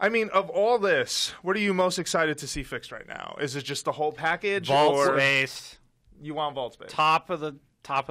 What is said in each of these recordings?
I mean, of all this, what are you most excited to see fixed right now? Is it just the whole package? Vault or space. You want vault space? Top of the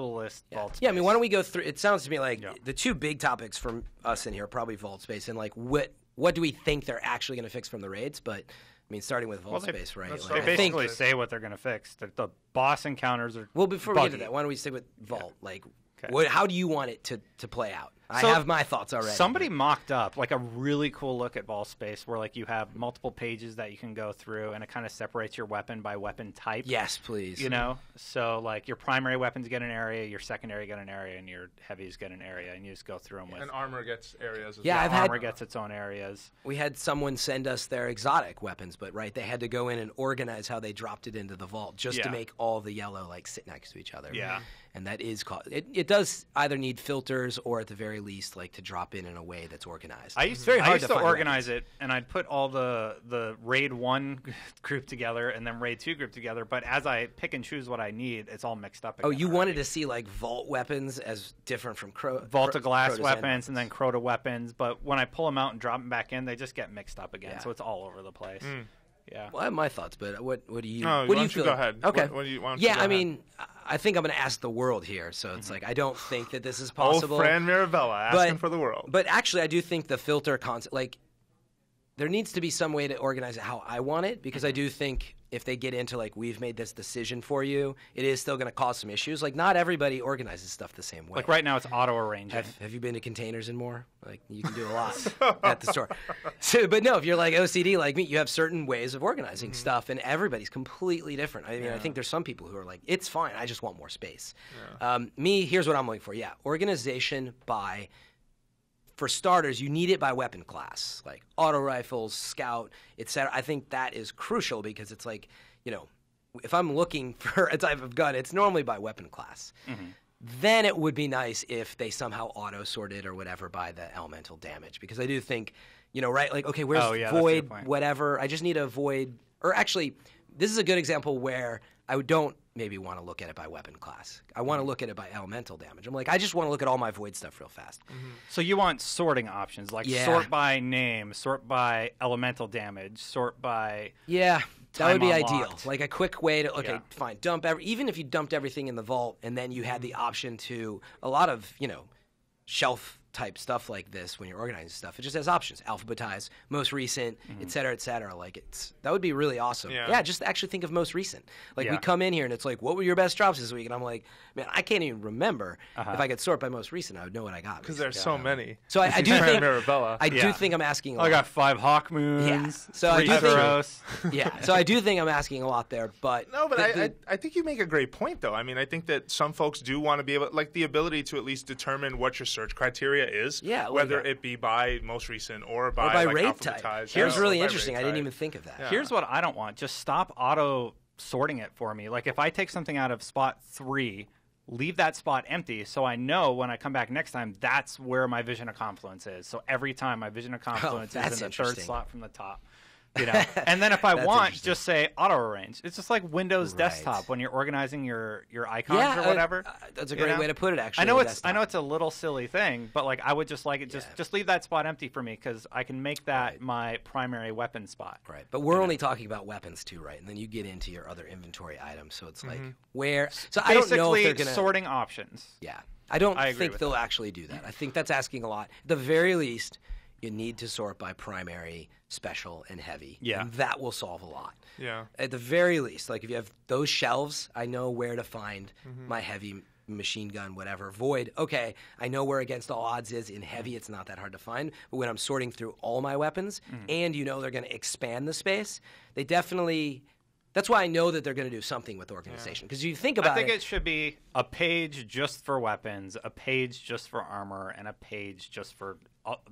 list, vault space. Yeah, I mean, why don't we go through? It sounds to me like the two big topics from us in here are probably vault space and like what do we think they're actually going to fix from the raids? But I mean, starting with vault space, right? They basically say what they're going to fix. The boss encounters are before we buggy. get to that, why don't we stick with vault? Yeah. Like, Okay. how do you want it to play out? So I have my thoughts already. Somebody mocked up like a really cool look at vault space where like you have multiple pages that you can go through and it kind of separates your weapon by weapon type. Yes, please. You know, so like your primary weapons get an area, your secondary get an area, and your heavies get an area, and you just go through them with. And armor gets areas as Yeah, well. Armor gets its own areas. We had someone send us their exotic weapons, but they had to go in and organize how they dropped it into the vault just to make all the yellow like sit next to each other. Yeah. And that is it does either need filters or at the very least like to drop in a way that's organized. I used to organize it, and I'd put all the raid 1 group together and then raid 2 group together. But as I pick and choose what I need, it's all mixed up. Oh, you wanted to see like vault weapons as different from vault of glass weapons and then Crota weapons. But when I pull them out and drop them back in, they just get mixed up again. Yeah. So it's all over the place. Yeah. Well, I have my thoughts, but what do you? No, what do you feel? Go ahead. Okay. Why don't you I mean, I think I'm going to ask the world here, so it's like I don't think that this is possible. Oh, Fran Mirabella asking for the world. But actually, I do think the filter concept, like, there needs to be some way to organize it how I want it, because I do think if they get into like we've made this decision for you, it is still going to cause some issues. Like not everybody organizes stuff the same way. Like right now, it's auto arranging. Have you been to Containers and More? Like you can do a lot at the store. So, but no, if you're like OCD like me, you have certain ways of organizing stuff, and everybody's completely different. I mean, I think there's some people who are like, it's fine, I just want more space. Me, here's what I'm looking for. Yeah, organization by. For starters, you need it by weapon class, like auto rifles, scout, etc. I think that is crucial because it's like, you know, if I'm looking for a type of gun, it's normally by weapon class. Then it would be nice if they somehow auto-sorted or whatever by the elemental damage, because I do think, you know, right, like, okay, where's void, whatever. I just need a void, or actually, this is a good example where I don't maybe want to look at it by weapon class. I want to look at it by elemental damage. I'm like, I just want to look at all my void stuff real fast. So you want sorting options, like sort by name, sort by elemental damage, sort by that would be unlocked. ideal. Like a quick way to, fine, even if you dumped everything in the vault and then you had the option to, a lot of, you know, shelf type stuff like this when you're organizing stuff, it just has options, alphabetize, most recent, et cetera, like that would be really awesome. Just actually think of most recent. Like we come in here and it's like, what were your best drops this week? And I'm like, man, I can't even remember. If I could sort by most recent, I would know what I got. Because there's so many. So I do think Mirabella. I do think I'm asking a lot. I got 5 Hawk Moons. So I do think so I do think I'm asking a lot there, but no, but I think you make a great point though. I mean, I think that some folks do want to be able, like the ability to at least determine what your search criteria is. Whether it be by most recent or by like raid type. Here's really interesting. I didn't even think of that. Here's what I don't want. Just stop auto sorting it for me. Like if I take something out of spot 3, leave that spot empty so I know when I come back next time that's where my Vision of Confluence is. So every time my Vision of Confluence is in the third slot from the top. You know, and then if I want, just say auto arrange. It's just like Windows desktop when you're organizing your icons or whatever. That's a great way to put it. Actually, I know it's a little silly thing, but like I would just like it. Just leave that spot empty for me because I can make that my primary weapon spot. Right, but we're only talking about weapons too, right? And then you get into your other inventory items. So it's like where. So I don't know if they're gonna sorting options. Yeah, I don't think they'll actually do that. I think that's asking a lot. At the very least, you need to sort by primary, special, and heavy. And that will solve a lot. At the very least, like if you have those shelves, I know where to find my heavy machine gun, whatever. Void, okay, I know where against all odds is. In heavy, it's not that hard to find. But when I'm sorting through all my weapons, and you know they're going to expand the space, they definitely... That's why I know that they're going to do something with organization. Because you think about I think it should be a page just for weapons, a page just for armor, and a page just for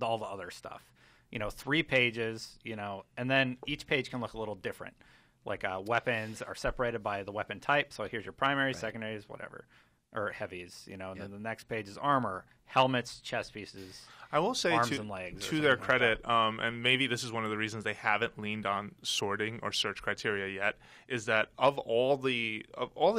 all the other stuff. You know, 3 pages, you know, and then each page can look a little different. Like weapons are separated by the weapon type. So here's your primary, secondaries, whatever. Or heavies, you know. And then the next page is armor, helmets, chest pieces. I will say arms and legs to their credit, and maybe this is one of the reasons they haven't leaned on sorting or search criteria yet, is that of all these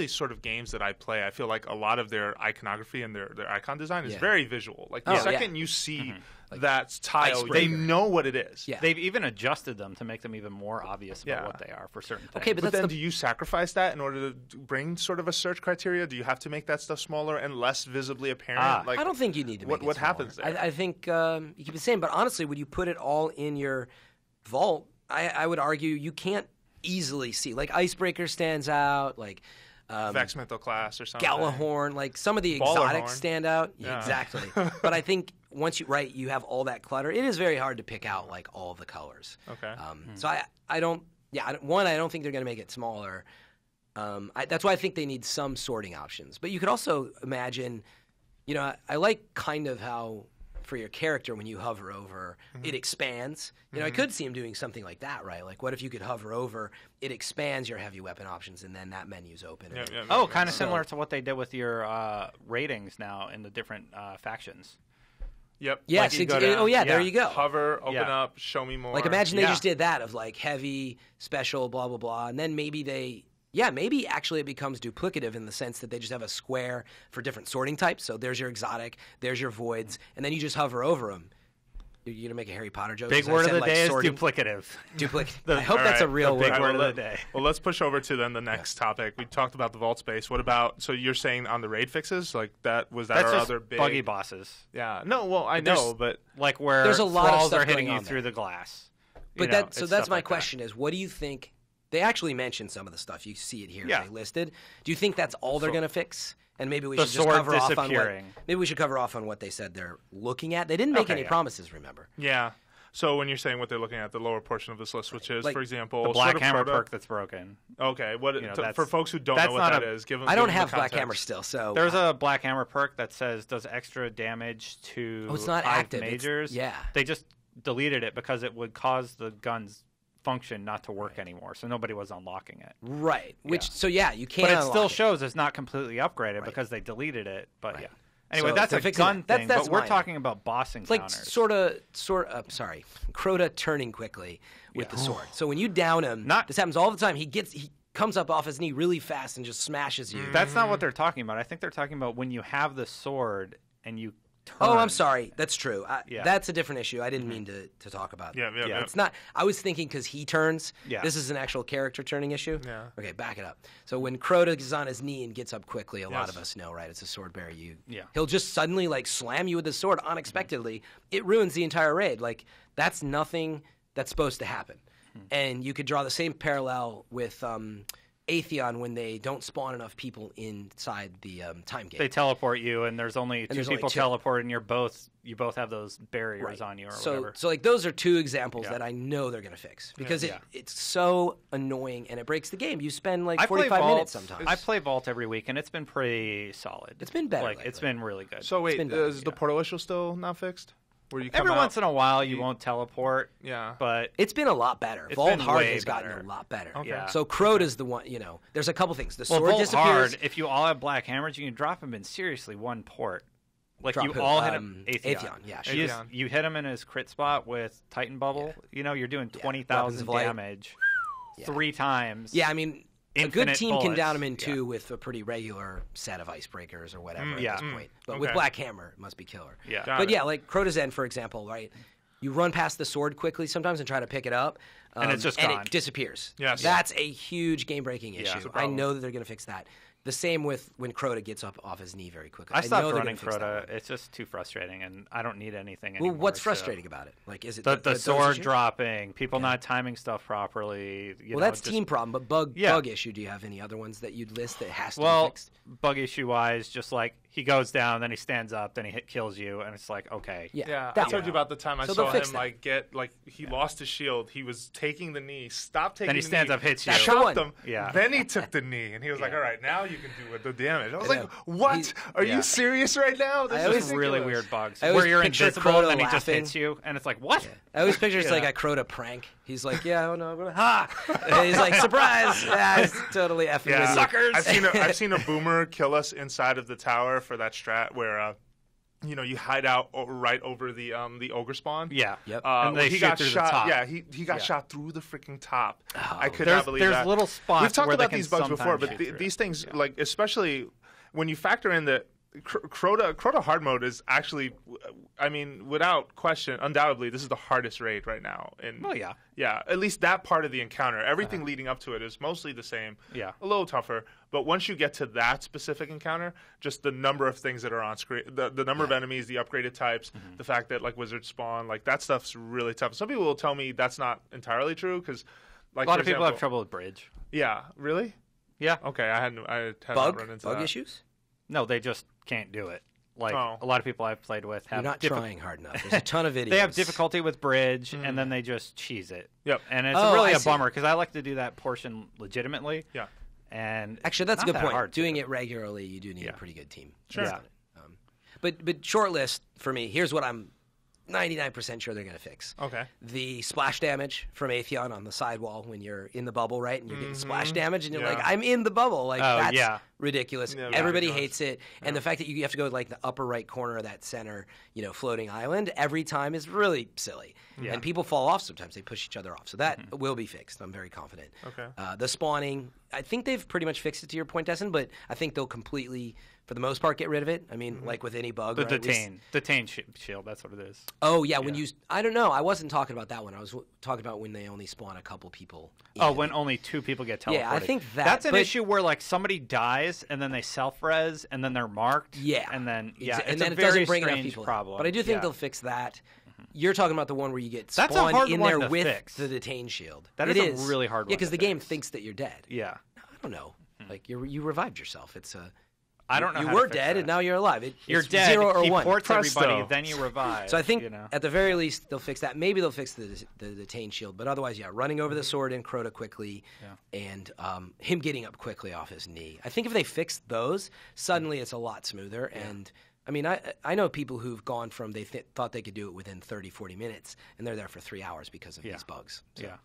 sort of games that I play, I feel like a lot of their iconography and their icon design is very visual. Like the second you see that tile, they know what it is. Yeah. They've even adjusted them to make them even more obvious about what they are for certain things. Okay, but then do you sacrifice that in order to bring sort of a search criteria? Do you have to make that stuff smaller and less visibly apparent? I don't think you need to make it what smaller. happens there? I think you keep it the same, but honestly, when you put it all in your vault, I would argue you can't easily see. Like Icebreaker stands out, like Vex Mental Class or something. Galahorn, like some of the exotics stand out. Yeah, exactly. But I think once you have all that clutter, it is very hard to pick out like all the colors. Okay. So I don't think they're going to make it smaller. That's why I think they need some sorting options. But you could also imagine, I like kind of how for your character when you hover over, it expands. I could see him doing something like that, right? Like, what if you could hover over, it expands your heavy weapon options, and then that menu's open. Kind of similar to what they did with your ratings now in the different factions. Yep. Yes. There you go. Hover, open up, show me more. Like, imagine they just did that of like heavy, special, blah blah blah, and then maybe maybe actually it becomes duplicative in the sense that they just have a square for different sorting types. So there's your exotic, there's your voids, and then you just hover over them. You're going to make a Harry Potter joke? Big word of the day is duplicative. I hope that's a real big word. word of the day. Well, let's push over to then the next topic. We talked about the vault space. What about, so you're saying on the raid fixes? Like that's our other big... buggy bosses. Yeah. No, well, I know, but... Like where there's a lot of stuff are hitting going you on through the glass. But that's my question is, what do you think... They actually mentioned some of the stuff. You see it here. They listed. Do you think that's all they're going to fix? And maybe we should just cover off on what they said they're looking at. They didn't make any promises, remember? Yeah. So when you're saying what they're looking at, the lower portion of this list, which is, for example... The Black Hammer perk that's broken. Okay. For folks who don't know what that is, give them I don't have Black Hammer still, so... There's a Black Hammer perk that says does extra damage to it's not active. majors. They just deleted it because it would cause the guns... function not to work anymore, so nobody was unlocking it. Right. You can't. But it still shows it's not completely upgraded because they deleted it. But anyway, so that's a gun thing. But we're talking about boss encounters. Like sort of. Crota turning quickly with the sword. So when you down him, this happens all the time. He comes up off his knee really fast and just smashes you. That's not what they're talking about. I think they're talking about when you have the sword and you turn. Oh, I'm sorry. That's true. That's a different issue. I didn't mean to talk about. Yeah. It's not. I was thinking because he turns. Yeah. This is an actual character turning issue. Yeah. Okay, back it up. So when Crota is on his knee and gets up quickly, a lot of us know, right? It's a sword bearer. He'll just suddenly like slam you with the sword unexpectedly. It ruins the entire raid. Like that's nothing that's supposed to happen. And you could draw the same parallel with Atheon when they don't spawn enough people inside the time gate. They teleport you, and there's only two people teleport, and you both have those barriers on you or whatever. So like those are two examples that I know they're going to fix because it's so annoying and it breaks the game. You spend like 45 minutes sometimes. I play Vault every week, and it's been pretty solid. It's been better. It's been really good. So wait, is the portal issue still not fixed? Every once in a while, you won't teleport. Yeah, but it's been a lot better. Vault Hard has gotten a lot better. Okay. Yeah. So Crota's the one. There's a couple things. The sword Vault disappears. Hard, if you all have Black Hammers, you can drop him in seriously one port. Like you all hit him. Atheon. Yeah, sure. You hit him in his crit spot with Titan Bubble. You're doing 20,000 damage 3 times. Yeah, I mean. A good team bullets. can down him in 2 with a pretty regular set of icebreakers or whatever at this point. But with Black Hammer, it must be killer. Yeah. But like Crota's End, for example, right? You run past the sword quickly sometimes and try to pick it up. And it's just gone. And it disappears. Yes. That's a huge game-breaking issue. Yeah, I know that they're going to fix that. The same with when Crota gets up off his knee very quickly. I stopped running Crota. It's just too frustrating, and I don't need anything anymore. Well, what's frustrating about it? Like, is it the sword dropping, people not timing stuff properly? That's team problem, but bug issue. Do you have any other ones that you'd list that has to be fixed? Bug issue-wise, just like he goes down, then he stands up, then he kills you, and it's like, okay. Yeah, I told you about the time I saw him he lost his shield. He was taking the knee, stopped taking the knee. Then he stands up, hits you. Shot him. Yeah. Then he took the knee, and he was like, all right, now you can do the damage. I was like, what? Are you serious right now? This is really weird bugs. Where you're invisible, and then he just hits you, and it's like, what? I always picture it's like a Crota prank. He's like, ha! And he's like, surprise! Yeah, he's totally effing with suckers. I've seen a boomer kill us inside of the tower for that strat where you hide out right over the ogre spawn. Yeah. Yep. And they he shoot got through the shot. top. Yeah, he got shot through the freaking top. I could There's not believe that. there's little spots We've talked where they about can these bugs before, sometimes but shoot through these it. things, like especially when you factor in that Crota hard mode is actually, I mean, without question, undoubtedly, this is the hardest raid right now. Oh, yeah. Yeah, at least that part of the encounter. Everything leading up to it is mostly the same. Yeah. A little tougher. But once you get to that specific encounter, just the number of things that are on screen, the number of enemies, the upgraded types, the fact that, like, wizards spawn, like, that stuff's really tough. Some people will tell me that's not entirely true because, like, A lot for of people have example- trouble with bridge. Yeah, really? Yeah. Okay, I had not run into Bug that. issues? No, they just can't do it. Like Oh. a lot of people I've played with have You're not trying hard enough. There's a ton of videos. They have difficulty with bridge, and then they just cheese it. Yep. And it's Oh, really I a see. bummer because I like to do that portion legitimately. Yeah. And Actually, that's a not good that point. hard to Doing do. it regularly, you do need Yeah. a pretty good team. Sure. Yeah. But short list for me, here's what I'm 99% sure they're going to fix. Okay. The splash damage from Atheon on the sidewall when you're in the bubble, right? And you're getting splash damage, and you're Yeah. like, I'm in the bubble. Like, Oh, that's yeah. ridiculous. Yeah, Everybody ridiculous. hates it. And the fact that you have to go to, like, the upper right corner of that center, floating island every time is really silly. Yeah. And people fall off sometimes. They push each other off. So that will be fixed. I'm very confident. Okay. The spawning, I think they've pretty much fixed it to your point, Destin, but I think they'll completely, for the most part, get rid of it. I mean, like with any bug. The right? detain shield. That's what it is. Oh, yeah, when you... I don't know. I wasn't talking about that one. I was talking about when they only spawn a couple people. Oh, in. when only 2 people get teleported. Yeah, I think that's an but- issue where like somebody dies and then they self-res and then they're marked. Yeah. and then Exa- it's and then a it very doesn't bring enough strange people in. problem. But I do think Yeah. they'll fix that. You're talking about the one where you get That's a spawned hard in one there to with fix. the detain shield. That It is a really hard Yeah, one because to the game fix. thinks that you're dead. Yeah, I don't know. Like you revived yourself. It's a. I don't know. You how to were fix dead that. and now you're alive. You're It's dead. 0 or he 1. ports Presto. everybody, then you revive. So I think you know? at the very least they'll fix that. Maybe they'll fix the detain shield, but otherwise, yeah, running over the sword in Crota quickly, and him getting up quickly off his knee. I think if they fix those, suddenly it's a lot smoother. And I mean, I know people who've gone from they thought they could do it within 30, 40 minutes, and they're there for 3 hours because of these bugs. So. Yeah.